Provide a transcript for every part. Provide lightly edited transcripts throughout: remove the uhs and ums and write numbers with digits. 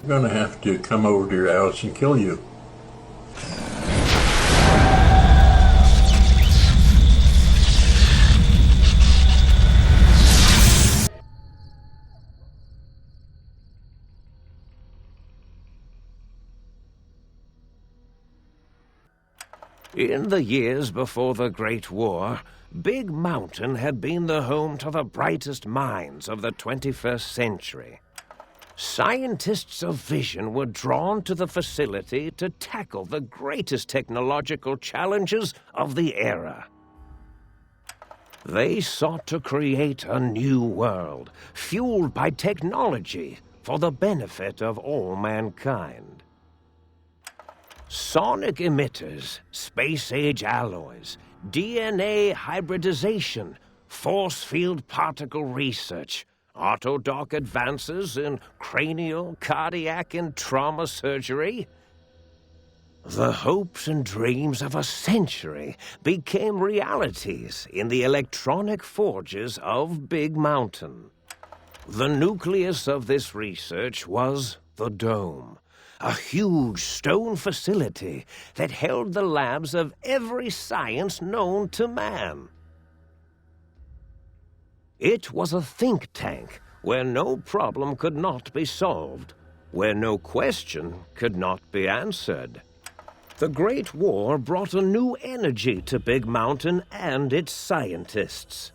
I'm gonna have to come over to your house and kill you. In the years before the Great War, Big Mountain had been the home to the brightest minds of the 21st century. Scientists of vision were drawn to the facility to tackle the greatest technological challenges of the era. They sought to create a new world, fueled by technology for the benefit of all mankind. Sonic emitters, space-age alloys, DNA hybridization, force field particle research, autodoc advances in cranial, cardiac, and trauma surgery. The hopes and dreams of a century became realities in the electronic forges of Big Mountain. The nucleus of this research was the Dome, a huge stone facility that held the labs of every science known to man. It was a think tank where no problem could not be solved, where no question could not be answered. The Great War brought a new energy to Big Mountain and its scientists.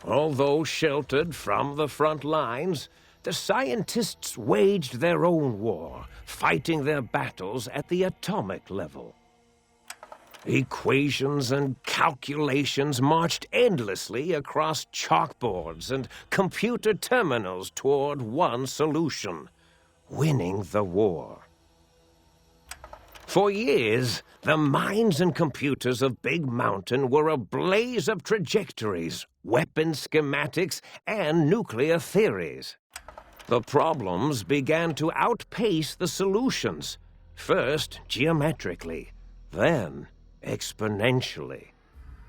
Although sheltered from the front lines, the scientists waged their own war, fighting their battles at the atomic level. Equations and calculations marched endlessly across chalkboards and computer terminals toward one solution: winning the war. For years, the minds and computers of Big Mountain were a blaze of trajectories, weapon schematics, and nuclear theories. The problems began to outpace the solutions, first geometrically, then exponentially.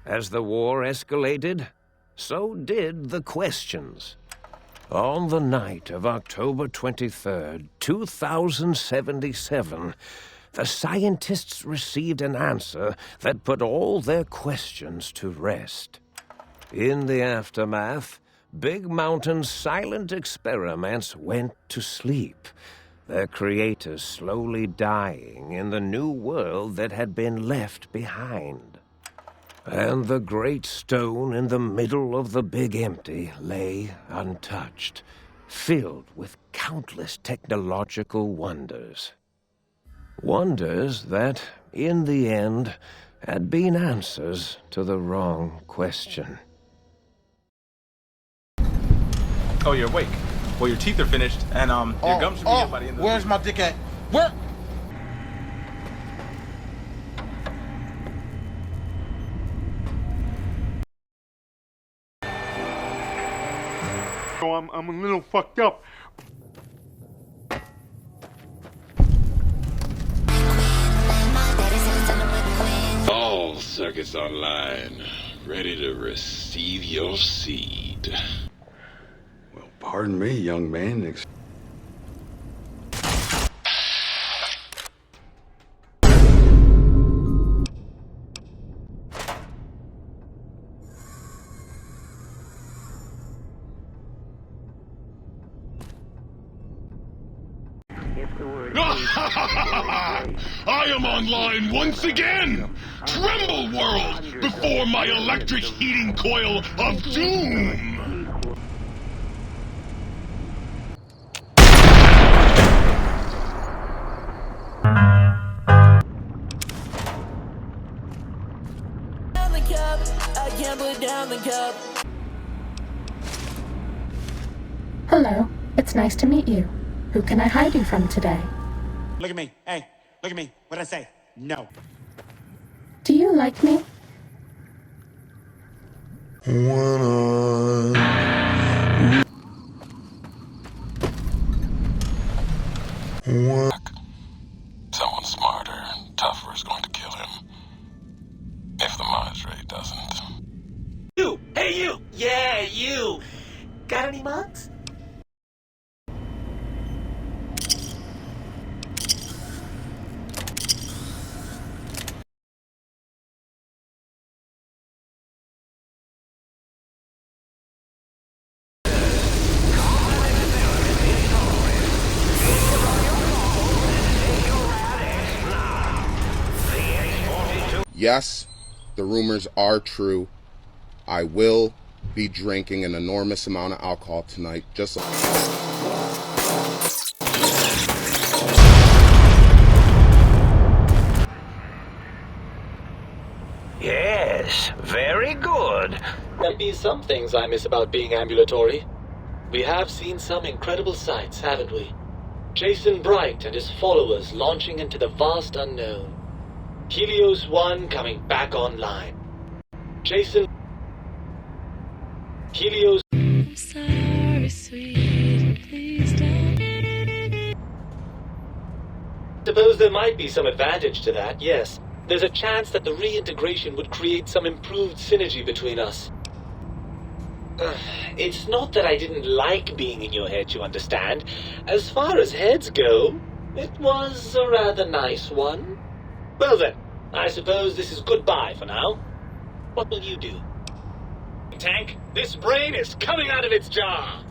As the war escalated, so did the questions. On the night of October 23rd, 2077, the scientists received an answer that put all their questions to rest. In the aftermath, Big Mountain's silent experiments went to sleep, their creators slowly dying in the new world that had been left behind. And the great stone in the middle of the Big Empty lay untouched, filled with countless technological wonders. Wonders that, in the end, had been answers to the wrong question. Oh, you're awake. Well, your teeth are finished, and your gums should be in by the end of the where's week. my dick at? Where? So I'm a little fucked up. All circuits online, ready to receive your seed. Well, pardon me, young man. I am online once again! Tremble, world, before my electric heating coil of doom! I can't put down the cup. Hello, it's nice to meet you. Who can I hide you from today? Look at me. Hey, look at me. What'd I say? No. Do you like me? Someone smarter and tougher is going to kill him. If the Madre doesn't. You! Hey, you! Yeah, you! Got any mugs? Yes, the rumors are true. I will be drinking an enormous amount of alcohol tonight, just Yes, very good. There'll be some things I miss about being ambulatory. We have seen some incredible sights, haven't we? Jason Bright and his followers launching into the vast unknown. Helios 1 coming back online. Helios... I'm sorry, sweet, please don't. Suppose there might be some advantage to that, yes. There's a chance that the reintegration would create some improved synergy between us. It's not that I didn't like being in your head, you understand. As far as heads go, it was a rather nice one. Well then, I suppose this is goodbye for now. What will you do? Tank, this brain is coming out of its jar!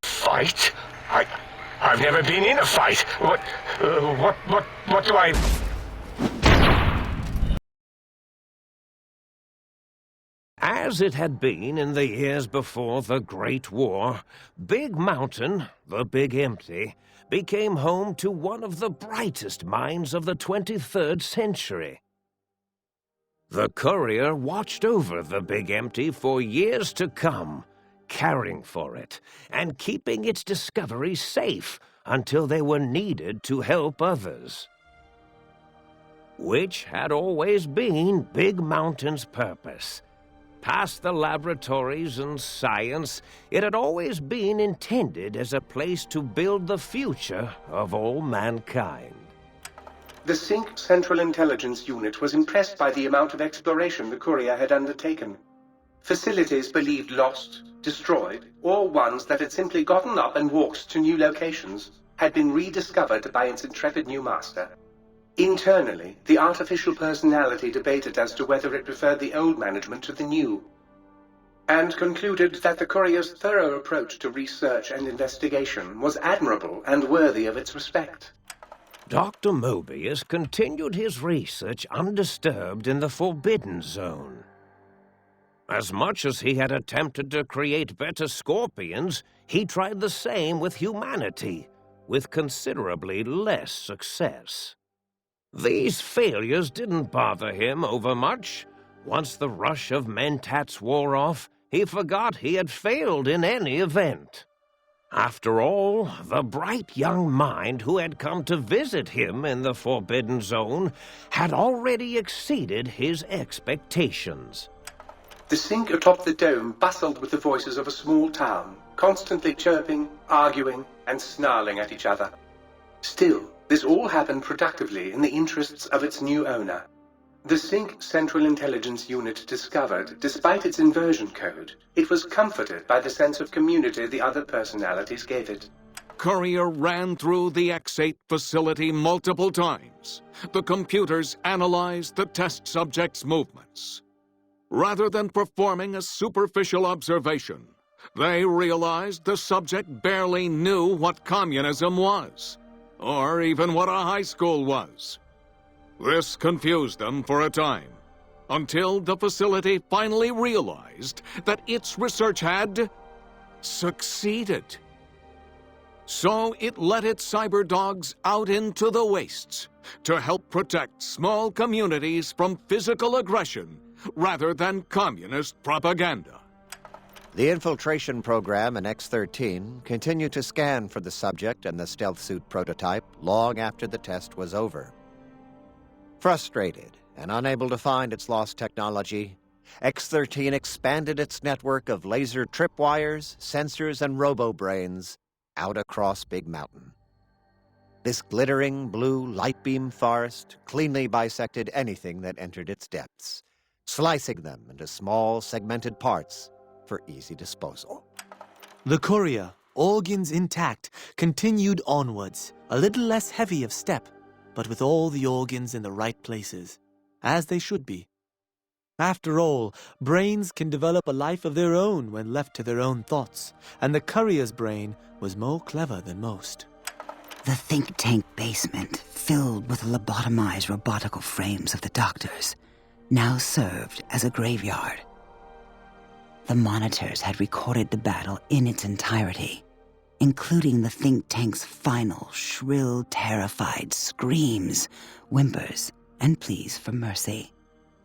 Fight? I've never been in a fight. What do I... As it had been in the years before the Great War, Big Mountain, the Big Empty, became home to one of the brightest minds of the 23rd century. The courier watched over the Big Empty for years to come, caring for it and keeping its discovery safe until they were needed to help others. Which had always been Big Mountain's purpose. Past the laboratories and science, it had always been intended as a place to build the future of all mankind. The Sync Central Intelligence Unit was impressed by the amount of exploration the courier had undertaken. Facilities believed lost, destroyed, or ones that had simply gotten up and walked to new locations had been rediscovered by its intrepid new master. Internally, the artificial personality debated as to whether it preferred the old management to the new, and concluded that the courier's thorough approach to research and investigation was admirable and worthy of its respect. Dr. Mobius continued his research undisturbed in the Forbidden Zone. As much as he had attempted to create better scorpions, he tried the same with humanity, with considerably less success. These failures didn't bother him overmuch. Once the rush of mentats wore off, he forgot he had failed in any event. After all, the bright young mind who had come to visit him in the Forbidden Zone had already exceeded his expectations. The Sync atop the dome bustled with the voices of a small town, constantly chirping, arguing, and snarling at each other. Still, this all happened productively in the interests of its new owner. The Sync Central Intelligence Unit discovered, despite its inversion code, it was comforted by the sense of community the other personalities gave it. Courier ran through the X8 facility multiple times. The computers analyzed the test subject's movements. Rather than performing a superficial observation, they realized the subject barely knew what communism was, or even what a high school was. This confused them for a time, until the facility finally realized that its research had succeeded. So it let its cyber dogs out into the wastes to help protect small communities from physical aggression rather than communist propaganda. The infiltration program in X-13 continued to scan for the subject and the stealth suit prototype long after the test was over. Frustrated and unable to find its lost technology, X-13 expanded its network of laser tripwires, sensors, and robo-brains out across Big Mountain. This glittering blue light beam forest cleanly bisected anything that entered its depths, slicing them into small segmented parts for easy disposal. The courier, organs intact, continued onwards, a little less heavy of step, but with all the organs in the right places, as they should be. After all, brains can develop a life of their own when left to their own thoughts, and the courier's brain was more clever than most. The think tank basement, filled with the lobotomized robotical frames of the doctors, now served as a graveyard. The monitors had recorded the battle in its entirety, including the think tank's final, shrill, terrified screams, whimpers, and pleas for mercy.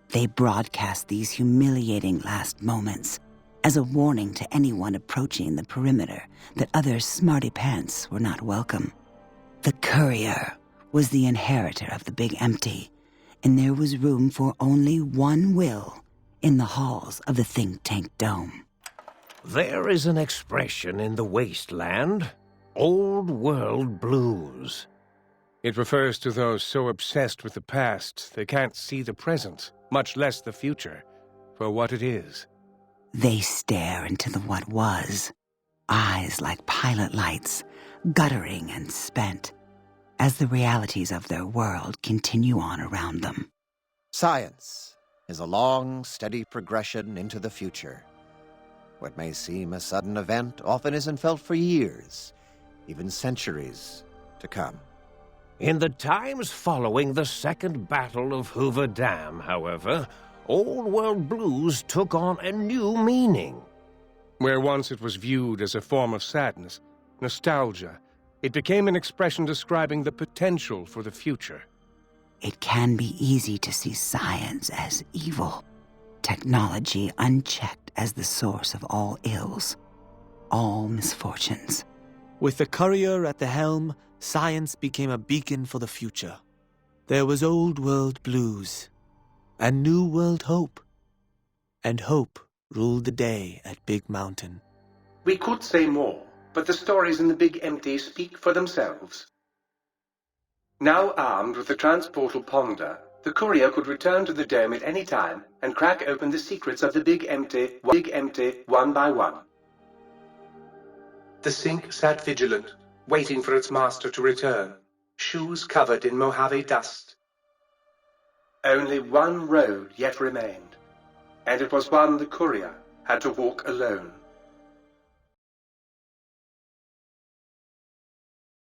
They broadcast these humiliating last moments as a warning to anyone approaching the perimeter that other smarty pants were not welcome. The courier was the inheritor of the Big Empty, and there was room for only one will in the halls of the think tank dome. There is an expression in the wasteland, old world blues. It refers to those so obsessed with the past they can't see the present, much less the future, for what it is. They stare into the what was, eyes like pilot lights, guttering and spent, as the realities of their world continue on around them. Science is a long, steady progression into the future. What may seem a sudden event often isn't felt for years, even centuries to come. In the times following the Second Battle of Hoover Dam, however, Old World Blues took on a new meaning. Where once it was viewed as a form of sadness, nostalgia, it became an expression describing the potential for the future. It can be easy to see science as evil, technology unchecked as the source of all ills, all misfortunes. With the courier at the helm, science became a beacon for the future. There was old world blues, and new world hope. And hope ruled the day at Big Mountain. We could say more, but the stories in the Big Empty speak for themselves. Now armed with the transportal ponder, the courier could return to the dome at any time and crack open the secrets of the Big Empty one by one. The sink sat vigilant, waiting for its master to return, shoes covered in Mojave dust. Only one road yet remained, and it was one the courier had to walk alone.